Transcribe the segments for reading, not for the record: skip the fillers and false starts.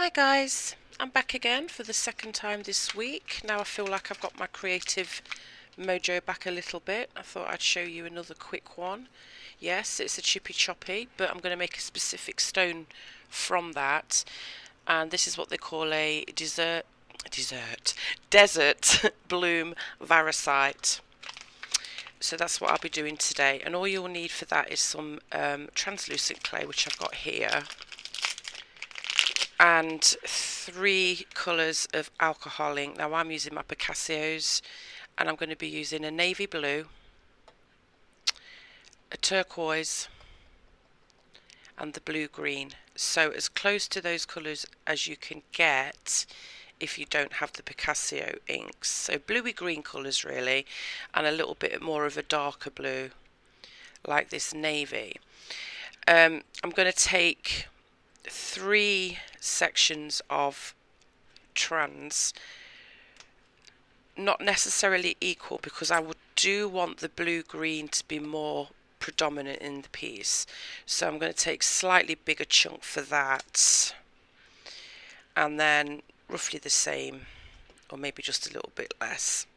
Hi guys, I'm back again for the second time this week. Now I feel like I've got my creative mojo back a little bit. I thought I'd show you another quick one. Yes, it's a chippy choppy, but I'm going to make a specific stone from that. And this is what they call a desert bloom Varicsite. So that's what I'll be doing today. And all you'll need for that is some translucent clay, which I've got here, and 3 colours of alcohol ink. Now I'm using my Picassios, and I'm going to be using a navy blue, a turquoise, and the blue green. So as close to those colours as you can get if you don't have the Picasso inks. So bluey green colours really, and a little bit more of a darker blue like this navy. I'm going to take 3 sections of trans, not necessarily equal, because I do want the blue green to be more predominant in the piece. So I'm going to take slightly bigger chunk for that, and then roughly the same, or maybe just a little bit less,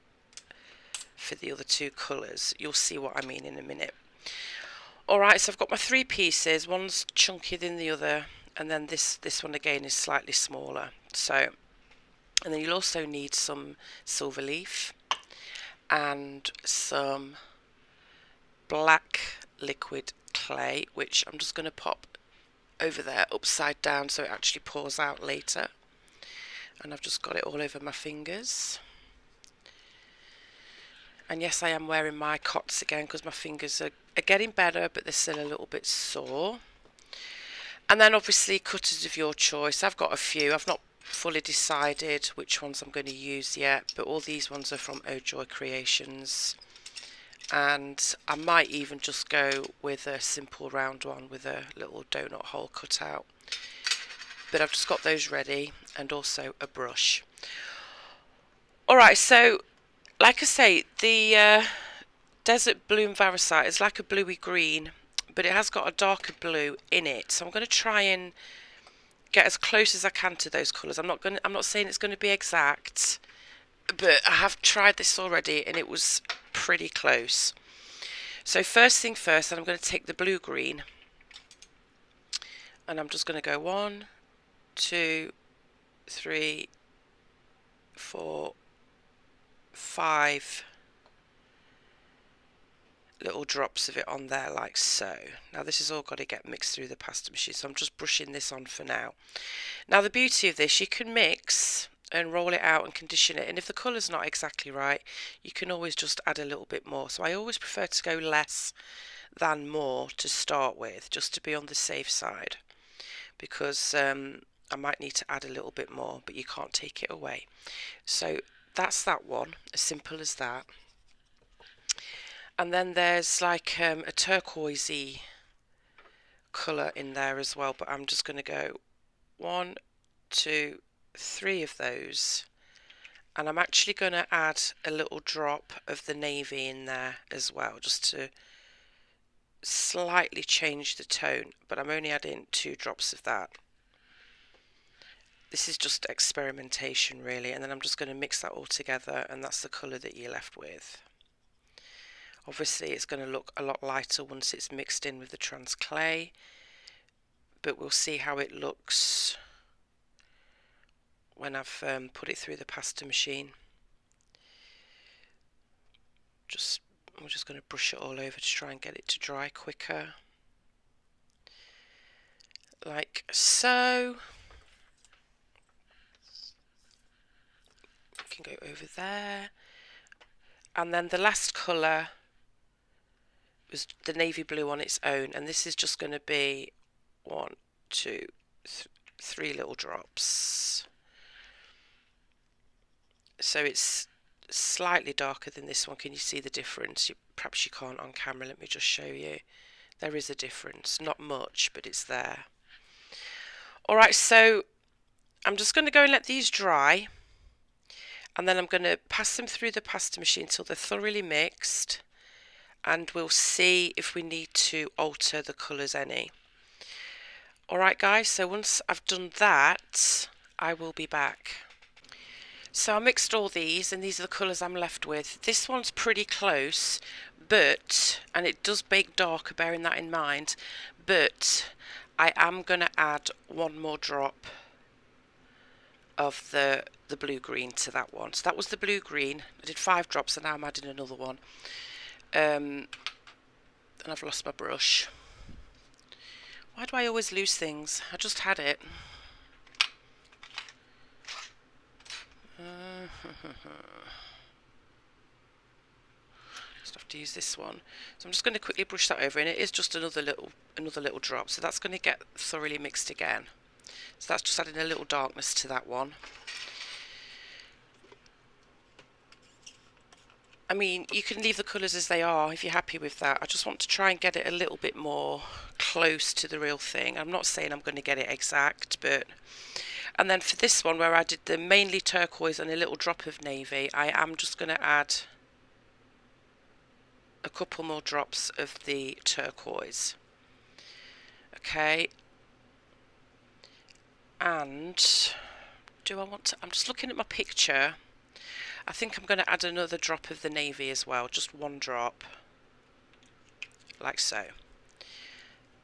for the other 2 colours. You'll see what I mean in a minute. Alright, so I've got my 3 pieces. One's chunkier than the other, and then this one again is slightly smaller. So, and then you'll also need some silver leaf and some black liquid clay, which I'm just going to pop over there upside down so it actually pours out later. And I've just got it all over my fingers. And yes, I am wearing my cots again because my fingers are getting better, but they're still a little bit sore. And then obviously cutters of your choice. I've got a few. I've not fully decided which ones I'm going to use yet, but all these ones are from Oh Joy Creations. And I might even just go with a simple round one with a little donut hole cut out. But I've just got those ready, and also a brush. Alright, so like I say, the Desert Bloom Varicsite is like a bluey green, but it has got a darker blue in it. So I'm going to try and get as close as I can to those colours. I'm not saying it's going to be exact, but I have tried this already and it was pretty close. So first thing first, and I'm going to take the blue green, and I'm just going to go 1, 2, 3, 4, 5 little drops of it on there, like so. Now this has all got to get mixed through the pasta machine, so I'm just brushing this on for now. Now the beauty of this, you can mix and roll it out and condition it, and if the colour's not exactly right, you can always just add a little bit more. So I always prefer to go less than more to start with, just to be on the safe side, because I might need to add a little bit more, but you can't take it away. So that's that one, as simple as that. And then there's like a turquoisey colour in there as well, but I'm just going to go 1, 2, 3 of those, and I'm actually going to add a little drop of the navy in there as well, just to slightly change the tone, but I'm only adding 2 drops of that. This is just experimentation really, and then I'm just going to mix that all together, and that's the colour that you're left with. Obviously it's going to look a lot lighter once it's mixed in with the trans clay, but we'll see how it looks when I've put it through the pasta machine. I'm just going to brush it all over to try and get it to dry quicker, like so. We can go over there, and then the last colour was the navy blue on its own, and this is just going to be 1, 2, 3 little drops. So it's slightly darker than this one. Can you see the difference? Perhaps you can't on camera. Let me just show you. There is a difference, not much, but it's there. Alright, so I'm just going to go and let these dry, and then I'm going to pass them through the pasta machine until they're thoroughly mixed, and we'll see if we need to alter the colours any. Alright guys, so once I've done that, I will be back. So I mixed all these, and these are the colours I'm left with. This one's pretty close, but, and it does bake darker, bearing that in mind, but I am going to add one more drop of the blue-green to that one. So that was the blue-green. I did 5 drops, and now I'm adding another one. And I've lost my brush. Why do I always lose things? I just had it. Just have to use this one. So I'm just going to quickly brush that over, and it is just another little drop. So that's going to get thoroughly mixed again. So that's just adding a little darkness to that one. I mean, you can leave the colours as they are if you're happy with that. I just want to try and get it a little bit more close to the real thing. I'm not saying I'm going to get it exact, but... And then for this one, where I did the mainly turquoise and a little drop of navy, I am just going to add a couple more drops of the turquoise. Okay. And do I want to... I'm just looking at my picture. I think I'm going to add another drop of the navy as well, just one drop, like so.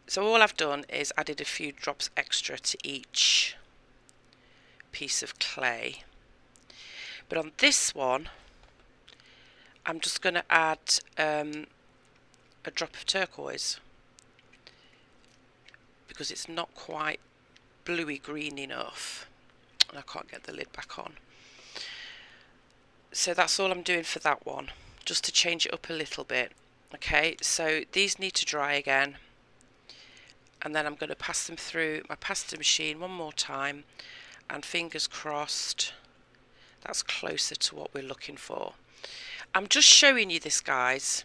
So all I've done is added a few drops extra to each piece of clay. But on this one, I'm just going to add a drop of turquoise, because it's not quite bluey green enough, and I can't get the lid back on. So that's all I'm doing for that one, just to change it up a little bit. Okay, so these need to dry again, and then I'm going to pass them through my pasta machine one more time, and fingers crossed that's closer to what we're looking for. I'm just showing you this, guys,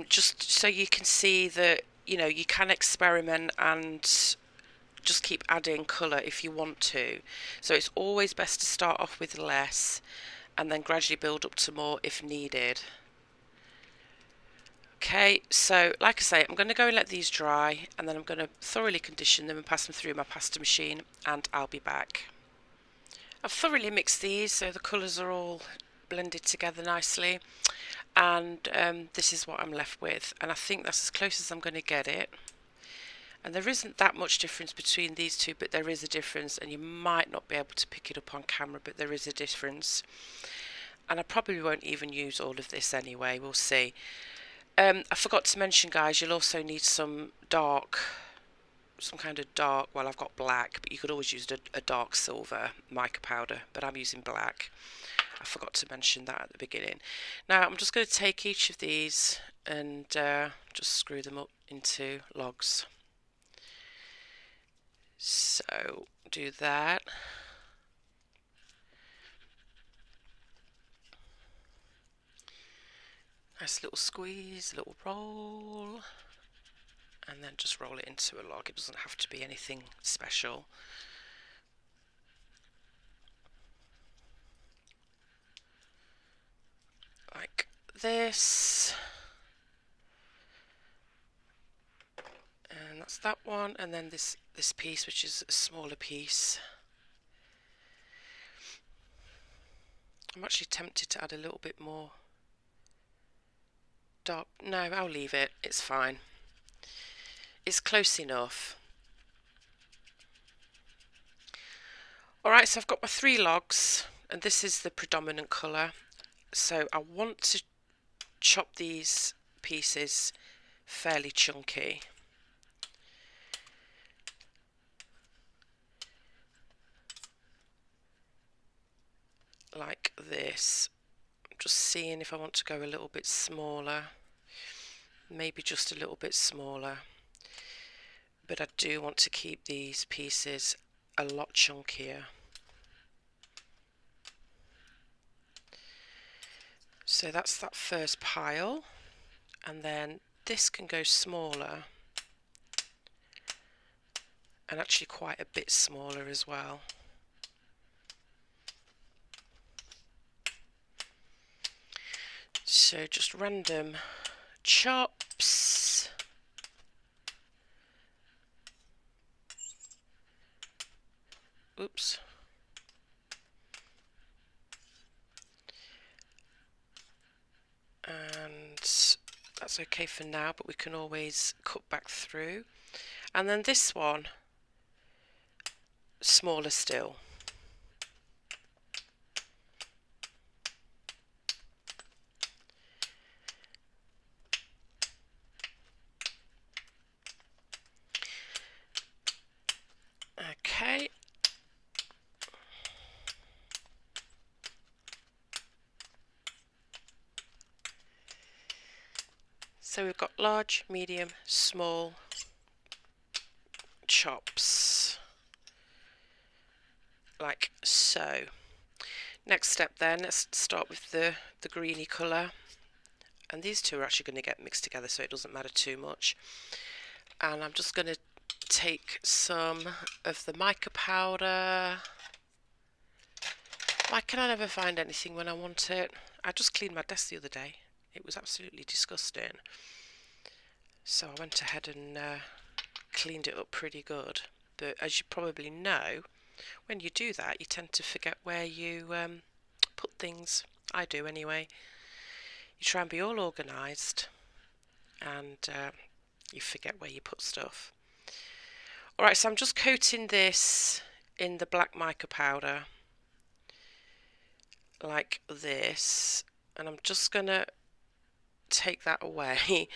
just so you can see that, you know, you can experiment and just keep adding colour if you want to. So it's always best to start off with less and then gradually build up to more if needed. Okay, so like I say, I'm going to go and let these dry, and then I'm going to thoroughly condition them and pass them through my pasta machine, and I'll be back. I've thoroughly mixed these so the colours are all blended together nicely, and this is what I'm left with, and I think that's as close as I'm going to get it. And there isn't that much difference between these two, but there is a difference, and you might not be able to pick it up on camera, but there is a difference. And I probably won't even use all of this anyway, we'll see. I forgot to mention, guys, you'll also need some kind of dark, well, I've got black, but you could always use a dark silver mica powder, but I'm using black. I forgot to mention that at the beginning. Now I'm just going to take each of these and just screw them up into logs. So do that. Nice little squeeze, little roll, and then just roll it into a log. It doesn't have to be anything special. Like this. And that's that one, and then this piece, which is a smaller piece. I'm actually tempted to add a little bit more dark. No, I'll leave it. It's fine. It's close enough. Alright, so I've got my 3 logs, and this is the predominant colour. So I want to chop these pieces fairly chunky. Like this. I'm just seeing if I want to go a little bit smaller. Maybe just a little bit smaller. But I do want to keep these pieces a lot chunkier. So that's that first pile, and then this can go smaller, and actually quite a bit smaller as well. So just random chops. Oops. And that's okay for now, but we can always cut back through. And then this one, smaller still. Okay. So we've got large, medium, small chops, like so. Next step then, let's start with the greeny colour. And these two are actually going to get mixed together, so it doesn't matter too much. And I'm just going to take some of the mica powder. Why can I never find anything when I want it? I just cleaned my desk the other day. It was absolutely disgusting. So I went ahead and cleaned it up pretty good. But as you probably know, when you do that, you tend to forget where you put things. I do anyway. You try and be all organised, and you forget where you put stuff. Alright, so I'm just coating this in the black mica powder like this, and I'm just going to take that away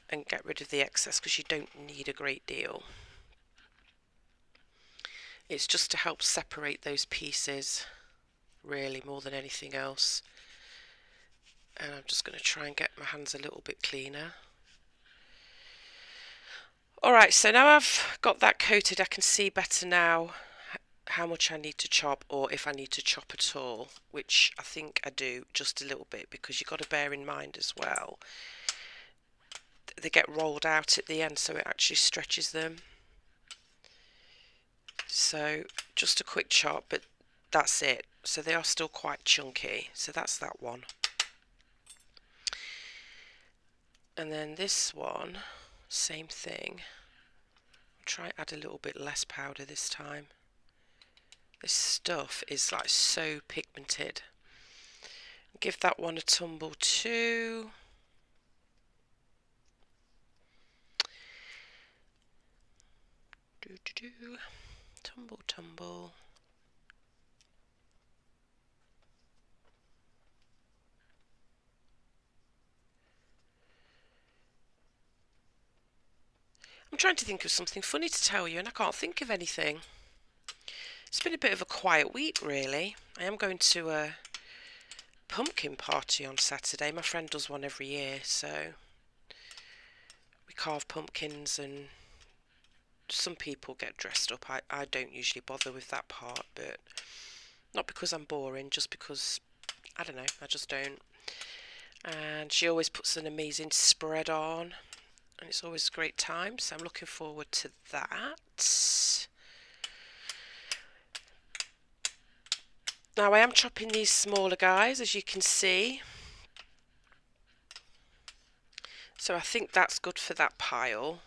and get rid of the excess because you don't need a great deal. It's just to help separate those pieces, really, more than anything else. And I'm just going to try and get my hands a little bit cleaner. Alright, so now I've got that coated, I can see better now how much I need to chop, or if I need to chop at all, which I think I do just a little bit, because you've got to bear in mind as well, they get rolled out at the end, so it actually stretches them. So just a quick chop, but that's it. So they are still quite chunky, so that's that one. And then this one, same thing. I'll try and add a little bit less powder this time. This stuff is like so pigmented. Give that one a tumble too. Tumble, tumble. I'm trying to think of something funny to tell you and I can't think of anything. It's been a bit of a quiet week really. I am going to a pumpkin party on Saturday. My friend does one every year, so we carve pumpkins and some people get dressed up. I don't usually bother with that part, but not because I'm boring, just because, I don't know, I just don't. And she always puts an amazing spread on, and it's always a great time, so I'm looking forward to that. Now I am chopping these smaller guys, as you can see. So I think that's good for that pile.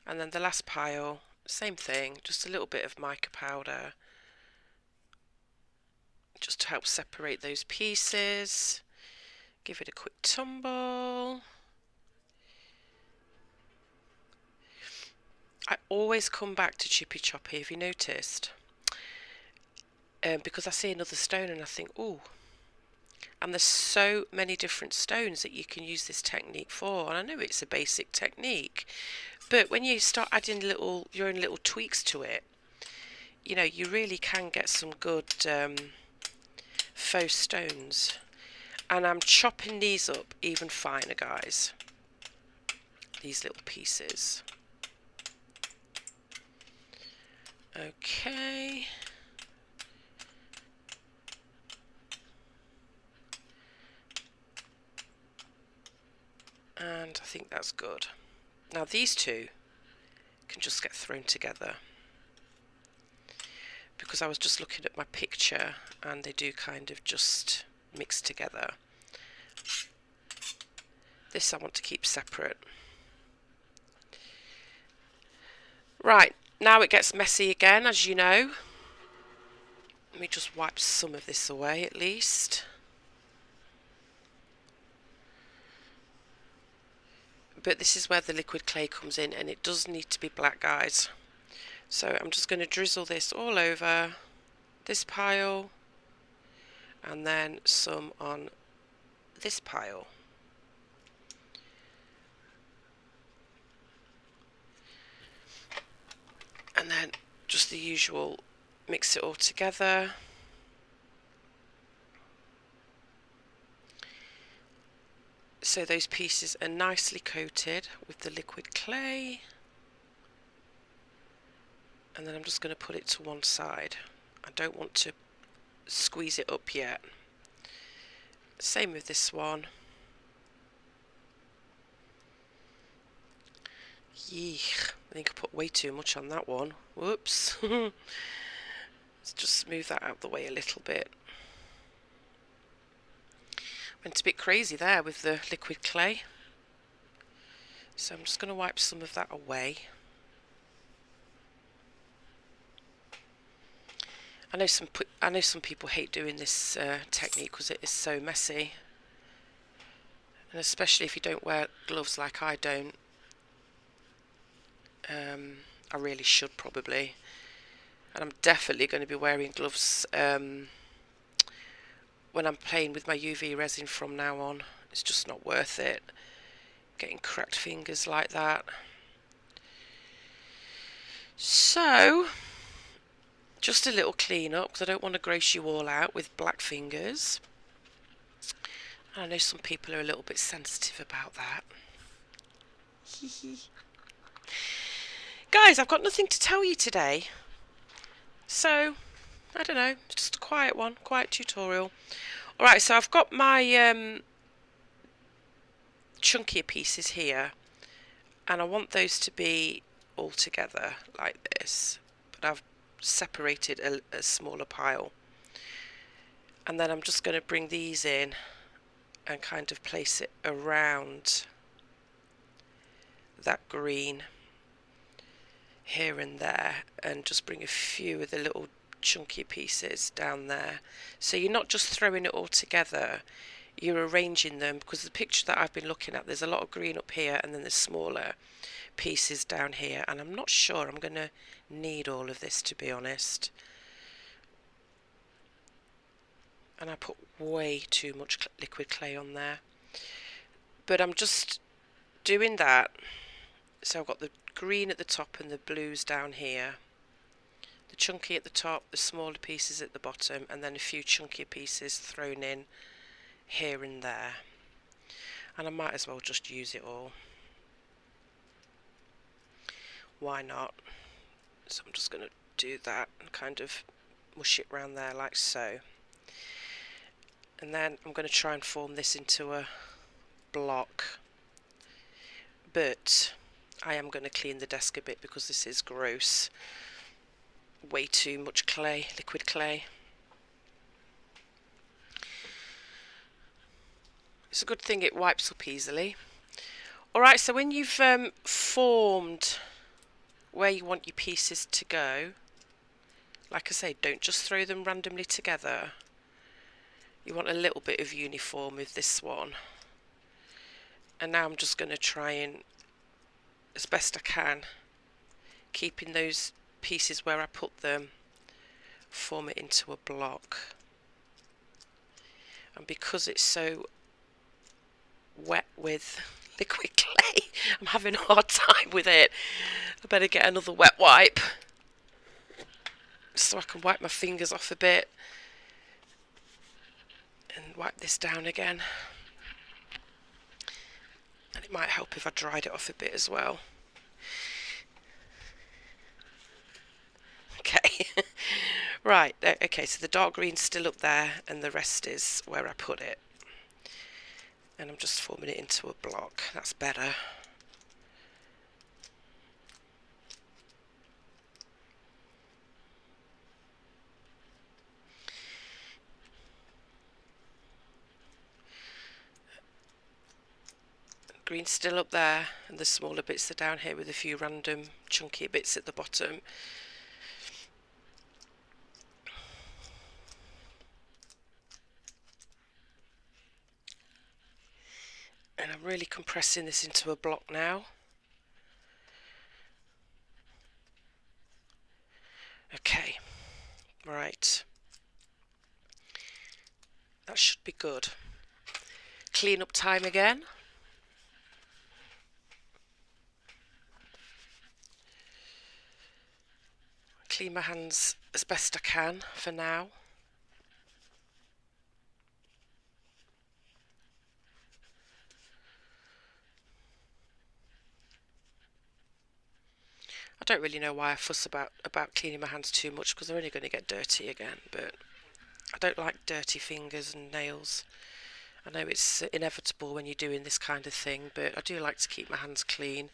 And then the last pile, same thing, just a little bit of mica powder, just to help separate those pieces. Give it a quick tumble. I always come back to Chippy Choppy, have you noticed? Because I see another stone and I think, ooh. And there's so many different stones that you can use this technique for. And I know it's a basic technique, but when you start adding your own little tweaks to it, you know, you really can get some good faux stones. And I'm chopping these up even finer, guys. These little pieces. Okay. And I think that's good. Now these two can just get thrown together, because I was just looking at my picture and they do kind of just mix together. This I want to keep separate. Right, Now it gets messy again, as you know. Let me just wipe some of this away at least. But this is where the liquid clay comes in, and it does need to be black, guys. So I'm just going to drizzle this all over this pile, and then some on this pile. And then just the usual, mix it all together. So those pieces are nicely coated with the liquid clay. And then I'm just going to put it to one side. I don't want to squeeze it up yet. Same with this one. Yeesh, I think I put way too much on that one. Whoops. Let's just smooth that out of the way a little bit. Went a bit crazy there with the liquid clay. So I'm just going to wipe some of that away. I know some people hate doing this technique because it is so messy, and especially if you don't wear gloves like I don't. I really should probably, and I'm definitely going to be wearing gloves when I'm playing with my UV resin from now on. It's just not worth it, getting cracked fingers like that. So just a little clean up, because I don't want to gross you all out with black fingers. I know some people are a little bit sensitive about that. Guys, I've got nothing to tell you today. So, I don't know, just a quiet one, quiet tutorial. Alright, so I've got my chunkier pieces here, and I want those to be all together like this, but I've separated a smaller pile. And then I'm just going to bring these in and kind of place it around that green here and there, and just bring a few of the little chunky pieces down there. So you're not just throwing it all together, you're arranging them, because the picture that I've been looking at, there's a lot of green up here and then there's smaller pieces down here, and I'm not sure I'm going to need all of this, to be honest. And I put way too much liquid clay on there, but I'm just doing that. So I've got the green at the top and the blues down here, the chunky at the top, the smaller pieces at the bottom, and then a few chunkier pieces thrown in here and there. And I might as well just use it all. Why not? So I'm just going to do that and kind of mush it around there like so. And then I'm going to try and form this into a block. But I am going to clean the desk a bit because this is gross. Way too much clay, liquid clay. It's a good thing it wipes up easily. Alright, so when you've formed where you want your pieces to go, like I say, don't just throw them randomly together. You want a little bit of uniform with this one. And now I'm just going to try and, as best I can, keeping those pieces where I put them, form it into a block. And because it's so wet with liquid clay, I'm having a hard time with it. I better get another wet wipe so I can wipe my fingers off a bit and wipe this down again. And it might help if I dried it off a bit as well. Okay. Right, okay, so the dark green's still up there and the rest is where I put it. And I'm just forming it into a block. That's better. green still up there, and the smaller bits are down here with a few random chunky bits at the bottom. And I'm really compressing this into a block now. Okay, right. That should be good. Clean up time again. Clean my hands as best I can for now. I don't really know why I fuss about cleaning my hands too much, because they're only going to get dirty again, but I don't like dirty fingers and nails. I know it's inevitable when you're doing this kind of thing, but I do like to keep my hands clean.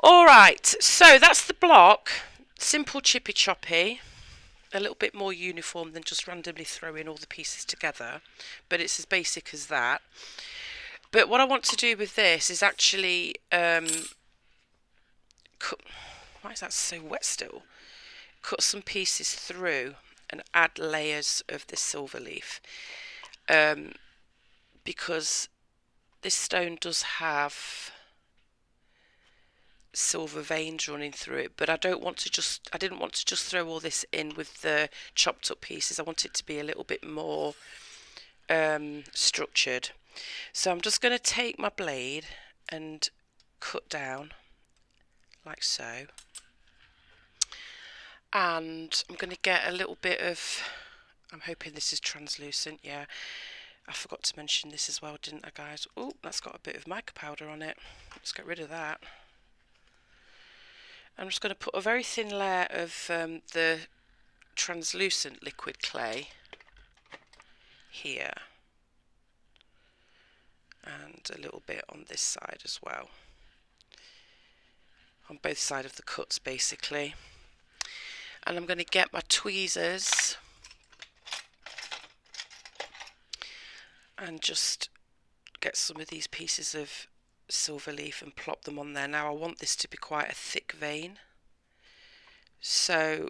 Alright, so that's the block. Simple chippy choppy. A little bit more uniform than just randomly throwing all the pieces together, but it's as basic as that. But what I want to do with this is actually why is that so wet still? Cut some pieces through and add layers of this silver leaf, because this stone does have silver veins running through it, but I didn't want to just throw all this in with the chopped up pieces. I want it to be a little bit more structured. So I'm just going to take my blade and cut down like so, and I'm going to get a little bit of, I'm hoping this is translucent. Yeah, I forgot to mention this as well, didn't I, guys? Oh, that's got a bit of mica powder on it. Let's get rid of that. I'm just going to put a very thin layer of the translucent liquid clay here, and a little bit on this side as well, on both sides of the cuts basically. And I'm going to get my tweezers and just get some of these pieces of silver leaf and plop them on there. Now I want this to be quite a thick vein, so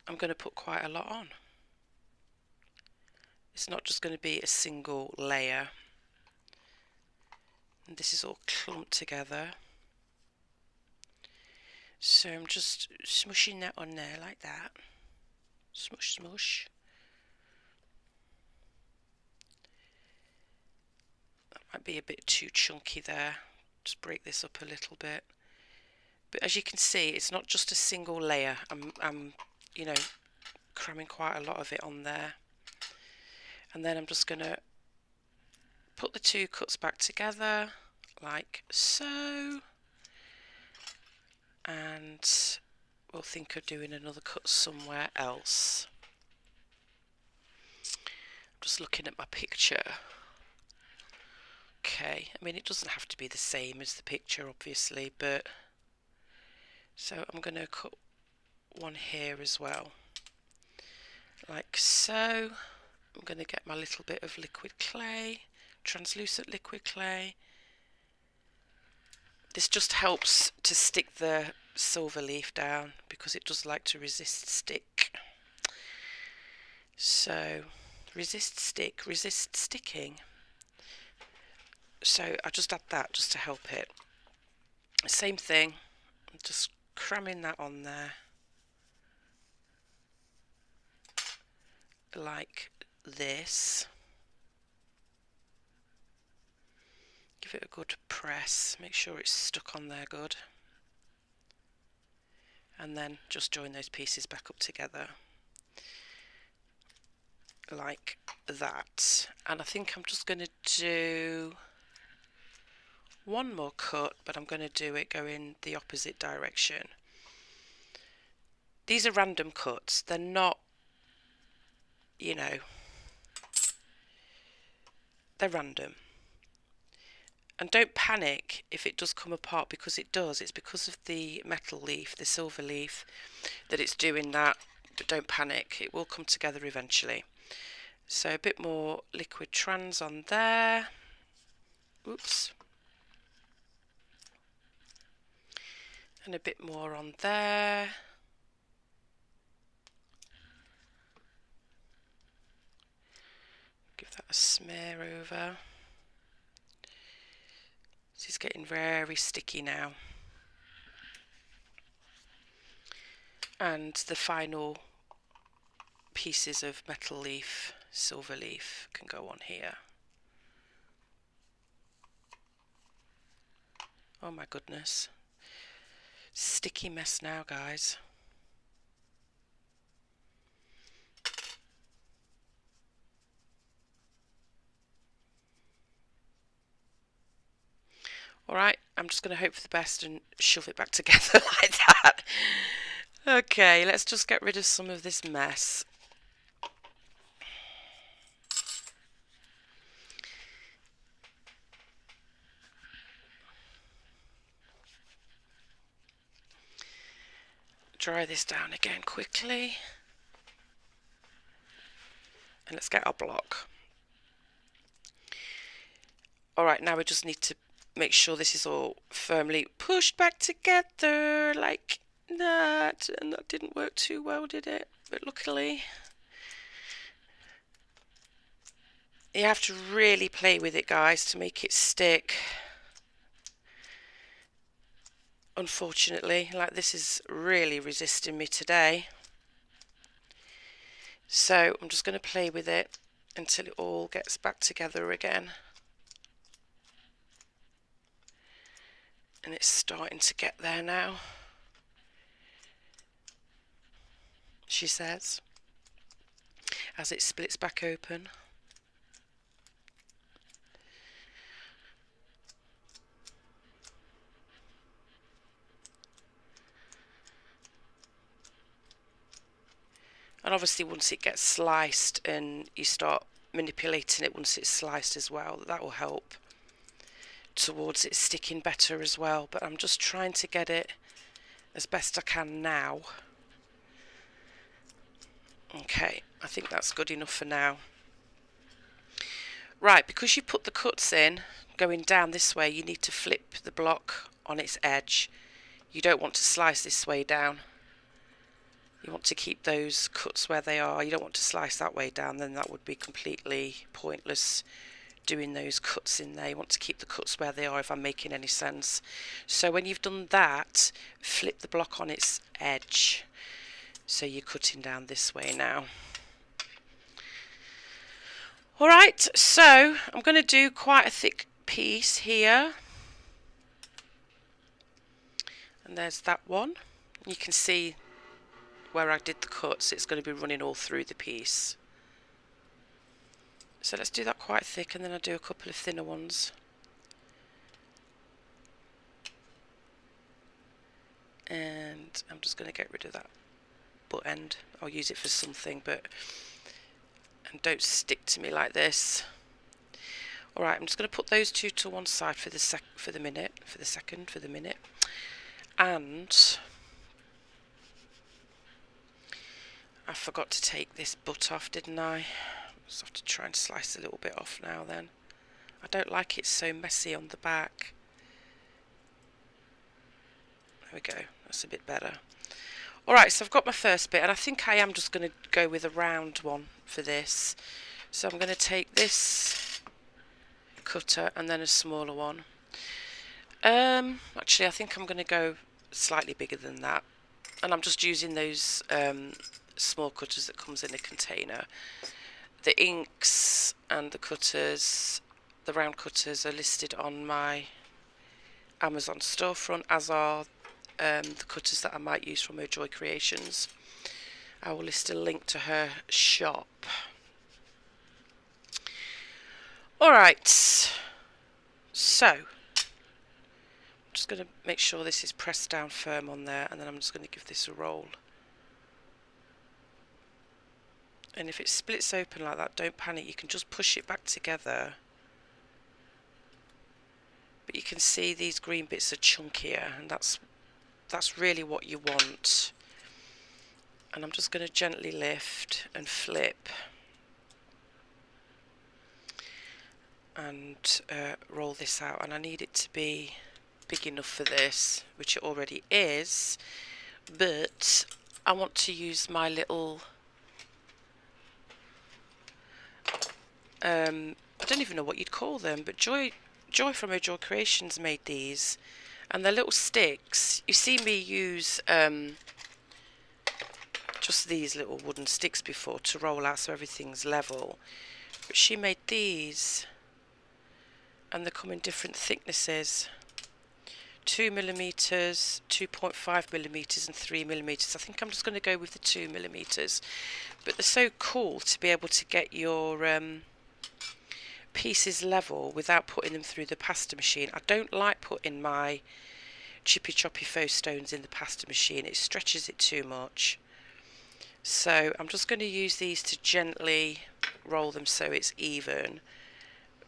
I'm going to put quite a lot on. It's not just going to be a single layer, and this is all clumped together. So I'm just smushing that on there like that. Smush, smush. That might be a bit too chunky there. Just break this up a little bit. But as you can see, it's not just a single layer. I'm you know, cramming quite a lot of it on there. And then I'm just going to put the two cuts back together like so. And we'll think of doing another cut somewhere else. I'm just looking at my picture. Okay, I mean it doesn't have to be the same as the picture obviously, but so I'm going to cut one here as well, like so. I'm going to get my little bit of liquid clay, translucent liquid clay. This just helps to stick the silver leaf down because it does like to resist stick. So resist stick, resist sticking. So I just add that just to help it. Same thing, I'm just cramming that on there like this. Give it a good press, make sure it's stuck on there good, and then just join those pieces back up together like that. And I think I'm just going to do one more cut, but I'm going to do it going the opposite direction. These are random cuts, they're not, you know, they're random. And don't panic if it does come apart, because it does. It's because of the metal leaf, the silver leaf, that it's doing that. But don't panic, it will come together eventually. So a bit more liquid trans on there. Oops. And a bit more on there. Give that a smear over. This is getting very sticky now. And the final pieces of metal leaf, silver leaf, can go on here. Oh my goodness. Sticky mess now, guys. Alright, I'm just going to hope for the best and shove it back together like that. Okay, let's just get rid of some of this mess. Dry this down again quickly. And let's get our block. Alright, now we just need to make sure this is all firmly pushed back together like that. And that didn't work too well, did it? But luckily, you have to really play with it, guys, to make it stick. Unfortunately, like, this is really resisting me today. So I'm just going to play with it until it all gets back together again. And it's starting to get there now, she says, as it splits back open. And obviously once it gets sliced and you start manipulating it once it's sliced as well, that will help towards it sticking better as well. But I'm just trying to get it as best I can now. Okay, I think that's good enough for now. Right, because you put the cuts in going down this way, you need to flip the block on its edge. You don't want to slice this way down. You want to keep those cuts where they are. You don't want to slice that way down, then that would be completely pointless doing those cuts in there. You want to keep the cuts where they are, if I'm making any sense. So when you've done that, flip the block on its edge. So you're cutting down this way now. Alright, so I'm going to do quite a thick piece here. And there's that one. You can see where I did the cuts, it's going to be running all through the piece. So let's do that quite thick, and then I'll do a couple of thinner ones. And I'm just going to get rid of that butt end. I'll use it for something, but and don't stick to me like this. Alright, I'm just going to put those two to one side for the minute. And I forgot to take this butt off, didn't I? Just have to try and slice a little bit off now then. I don't like it so messy on the back. There we go, that's a bit better. Alright, so I've got my first bit, and I think I am just going to go with a round one for this. So I'm going to take this cutter and then a smaller one. Actually, I think I'm going to go slightly bigger than that. And I'm just using those small cutters that comes in a container. The inks and the cutters, the round cutters, are listed on my Amazon storefront, as are the cutters that I might use from her Joy Creations. I will list a link to her shop. Alright, so I'm just going to make sure this is pressed down firm on there, and then I'm just going to give this a roll. And if it splits open like that, don't panic, you can just push it back together. But you can see these green bits are chunkier, and that's really what you want. And I'm just going to gently lift and flip. and roll this out, and I need it to be big enough for this, which it already is, but I want to use my little I don't even know what you'd call them, but Joy from Joy Creations made these, and they're little sticks. You see me use just these little wooden sticks before to roll out so everything's level, but she made these, and they come in different thicknesses: 2mm, 2.5mm and 3mm. I think I'm just going to go with the 2mm, but they're so cool to be able to get your pieces level without putting them through the pasta machine. I don't like putting my chippy choppy faux stones in the pasta machine, it stretches it too much. So I'm just going to use these to gently roll them so it's even,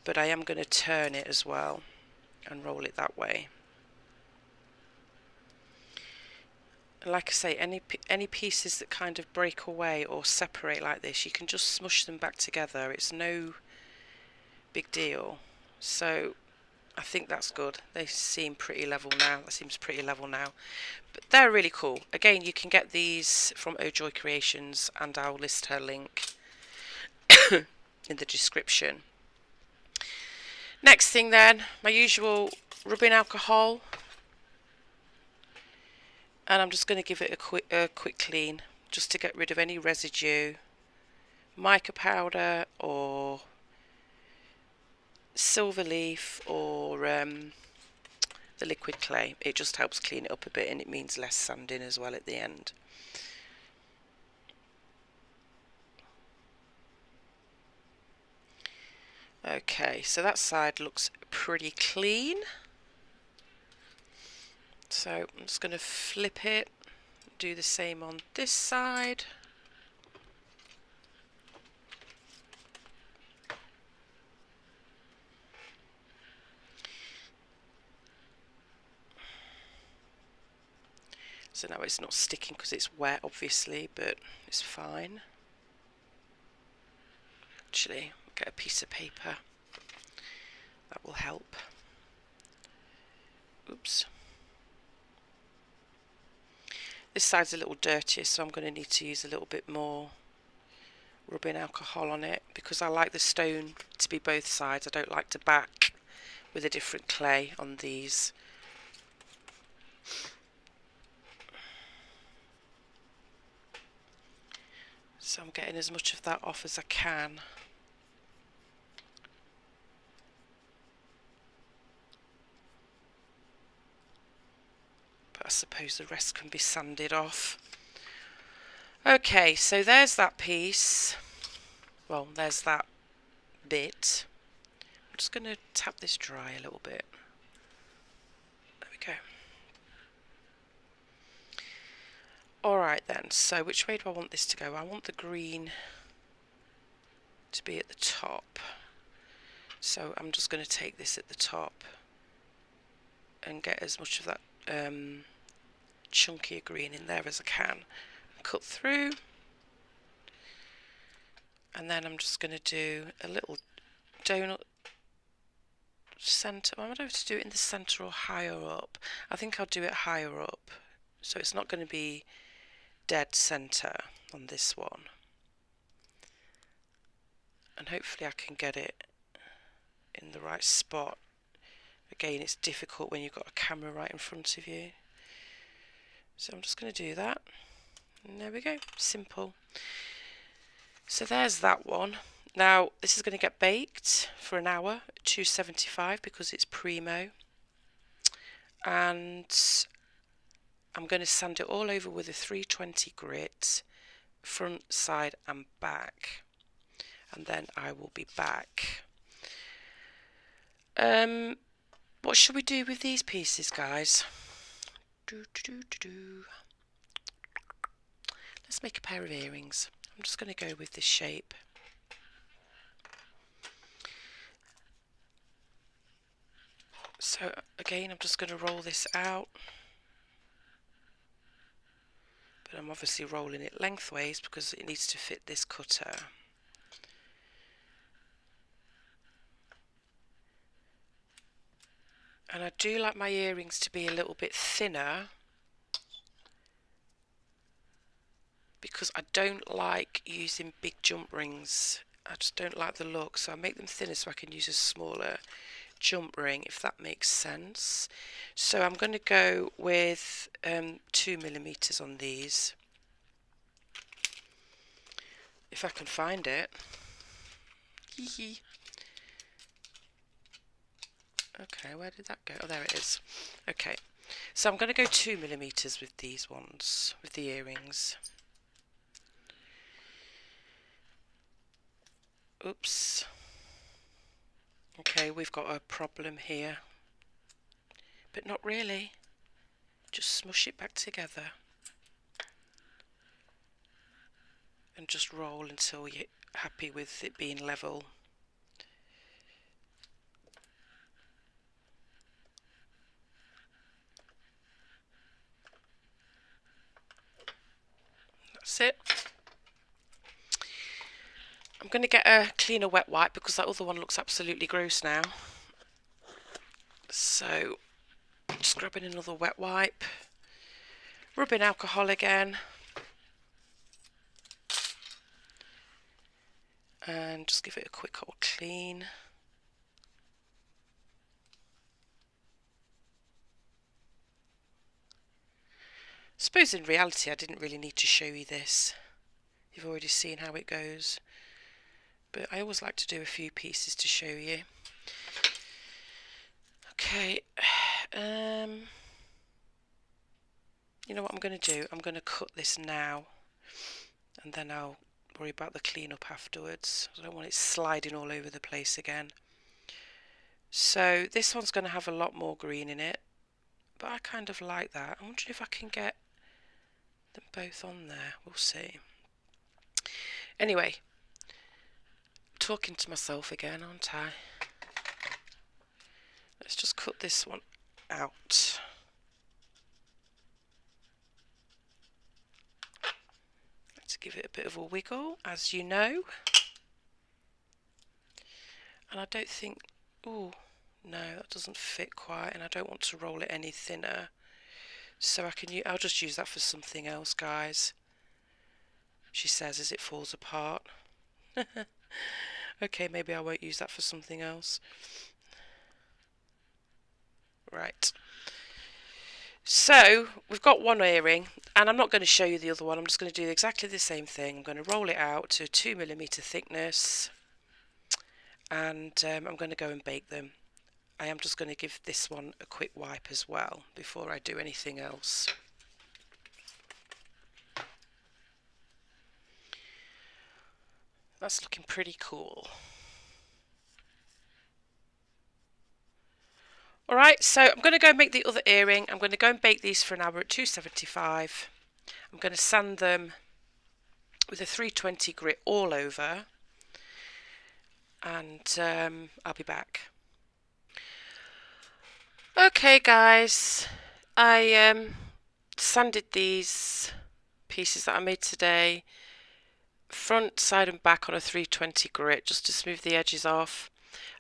but I am going to turn it as well and roll it that way. And like I say, any pieces that kind of break away or separate like this, you can just smush them back together. It's no big deal. So I think that's good. They seem pretty level now. That seems pretty level now. But they're really cool. Again, you can get these from Joy Creations, and I'll list her link in the description. Next thing then, my usual rubbing alcohol. And I'm just going to give it a quick clean, just to get rid of any residue. Mica powder or silver leaf or the liquid clay. It just helps clean it up a bit, and it means less sanding as well at the end. Okay, so that side looks pretty clean. So I'm just going to flip it, do the same on this side. So now it's not sticking because it's wet, obviously, but it's fine. Actually, get a piece of paper. That will help. Oops. This side's a little dirtier, so I'm going to need to use a little bit more rubbing alcohol on it, because I like the stone to be both sides. I don't like to back with a different clay on these. So I'm getting as much of that off as I can. But I suppose the rest can be sanded off. Okay, so there's that piece. Well, there's that bit. I'm just going to tap this dry a little bit. There we go. Alright then, so which way do I want this to go? I want the green to be at the top. So I'm just going to take this at the top and get as much of that chunkier green in there as I can. Cut through. And then I'm just going to do a little donut centre. I don't know if to do it in the centre or higher up. I think I'll do it higher up, so it's not going to be dead centre on this one. And hopefully I can get it in the right spot. Again, it's difficult when you've got a camera right in front of you. So I'm just going to do that. And there we go. Simple. So there's that one. Now this is going to get baked for an hour at 275 because it's Premo. And I'm going to sand it all over with a 320 grit, front, side and back. And then I will be back. What should we do with these pieces, guys? Let's make a pair of earrings. I'm just going to go with this shape. So again, I'm just going to roll this out. But I'm obviously rolling it lengthways because it needs to fit this cutter. And I do like my earrings to be a little bit thinner, because I don't like using big jump rings. I just don't like the look, so I make them thinner so I can use a smaller jump ring, if that makes sense. So I'm going to go with 2mm on these, if I can find it. Okay, where did that go? Oh, there it is. Okay, so I'm going to go 2mm with these ones, with the earrings. Oops. Okay, we've got a problem here. But not really. Just smush it back together. And just roll until you're happy with it being level. That's it. I'm going to get a cleaner wet wipe because that other one looks absolutely gross now. So, just grabbing another wet wipe. Rubbing alcohol again. And just give it a quick old clean. I suppose in reality I didn't really need to show you this. You've already seen how it goes. But I always like to do a few pieces to show you. Okay, you know what I'm going to do? I'm going to cut this now, and then I'll worry about the clean-up afterwards. I don't want it sliding all over the place again. So this one's going to have a lot more green in it, but I kind of like that. I wonder if I can get them both on there. We'll see. Anyway, talking to myself again, aren't I? Let's just cut this one out. Let's give it a bit of a wiggle, as you know. And I don't think, oh no, that doesn't fit quite, and I don't want to roll it any thinner. So I'll just use that for something else, guys. She says as it falls apart. Okay, maybe I won't use that for something else. Right. So we've got one earring, and I'm not going to show you the other one. I'm just going to do exactly the same thing. I'm going to roll it out to 2mm thickness, and I'm going to go and bake them. I am just going to give this one a quick wipe as well before I do anything else. That's looking pretty cool. Alright, so I'm going to go and make the other earring. I'm going to go and bake these for an hour at 275. I'm going to sand them with a 320 grit all over, and I'll be back. Okay guys, I sanded these pieces that I made today front, side and back on a 320 grit just to smooth the edges off.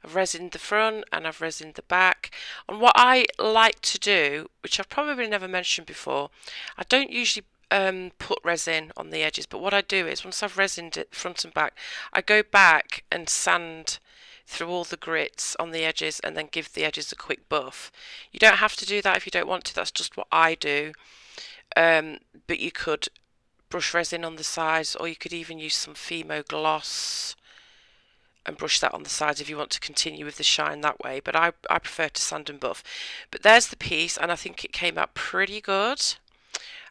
I've resined the front and I've resined the back. And what I like to do, which I've probably never mentioned before, I don't usually put resin on the edges, but what I do is once I've resined it front and back, I go back and sand through all the grits on the edges and then give the edges a quick buff. You don't have to do that if you don't want to, that's just what I do. But you could brush resin on the sides, or you could even use some Fimo gloss and brush that on the sides if you want to continue with the shine that way, but I prefer to sand and buff. But there's the piece, and I think it came out pretty good.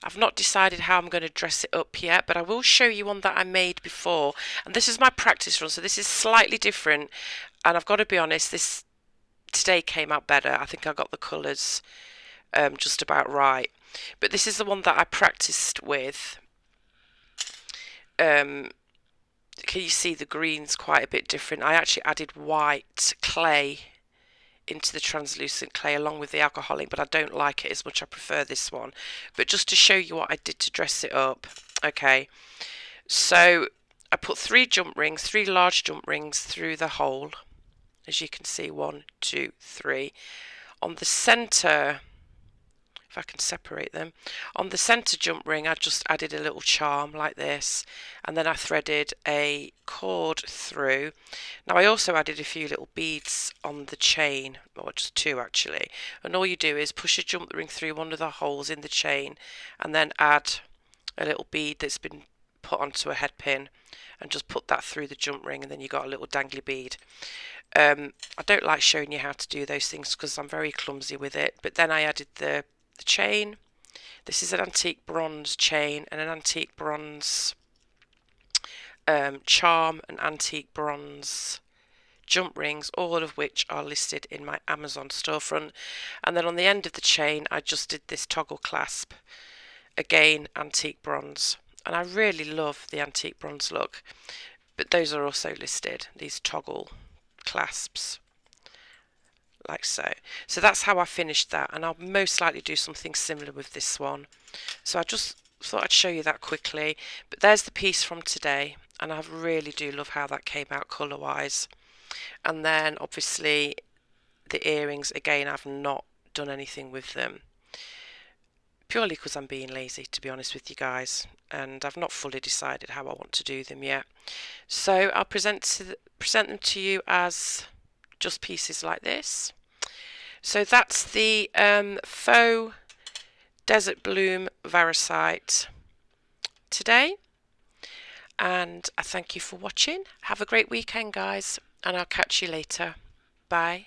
I've not decided how I'm going to dress it up yet, but I will show you one that I made before, and this is my practice run, so this is slightly different, and I've got to be honest, this today came out better. I think I got the colours just about right, but this is the one that I practiced with. Can you see the green's quite a bit different? I actually added white clay into the translucent clay along with the alcoholic, but I don't like it as much. I prefer this one. But just to show you what I did to dress it up, okay, so I put three large jump rings through the hole, as you can see, 1, 2, 3, On the centre, if I can separate them, on the centre jump ring I just added a little charm like this, and then I threaded a cord through. Now I also added a few little beads on the chain, or just two actually, and all you do is push a jump ring through one of the holes in the chain and then add a little bead that's been put onto a head pin and just put that through the jump ring, and then you got a little dangly bead. I don't like showing you how to do those things because I'm very clumsy with it, but then I added the chain. This is an antique bronze chain and an antique bronze charm and antique bronze jump rings, all of which are listed in my Amazon storefront. And then on the end of the chain I just did this toggle clasp, again antique bronze, and I really love the antique bronze look, but those are also listed, these toggle clasps, like so. So that's how I finished that, and I'll most likely do something similar with this one. So I just thought I'd show you that quickly, but there's the piece from today, and I really do love how that came out colour wise. And then obviously the earrings, again, I've not done anything with them, purely because I'm being lazy, to be honest with you guys, and I've not fully decided how I want to do them yet. So I'll present them to you as just pieces like this. So that's the Faux Desert Bloom Varicsite today, and I thank you for watching. Have a great weekend, guys, and I'll catch you later. Bye.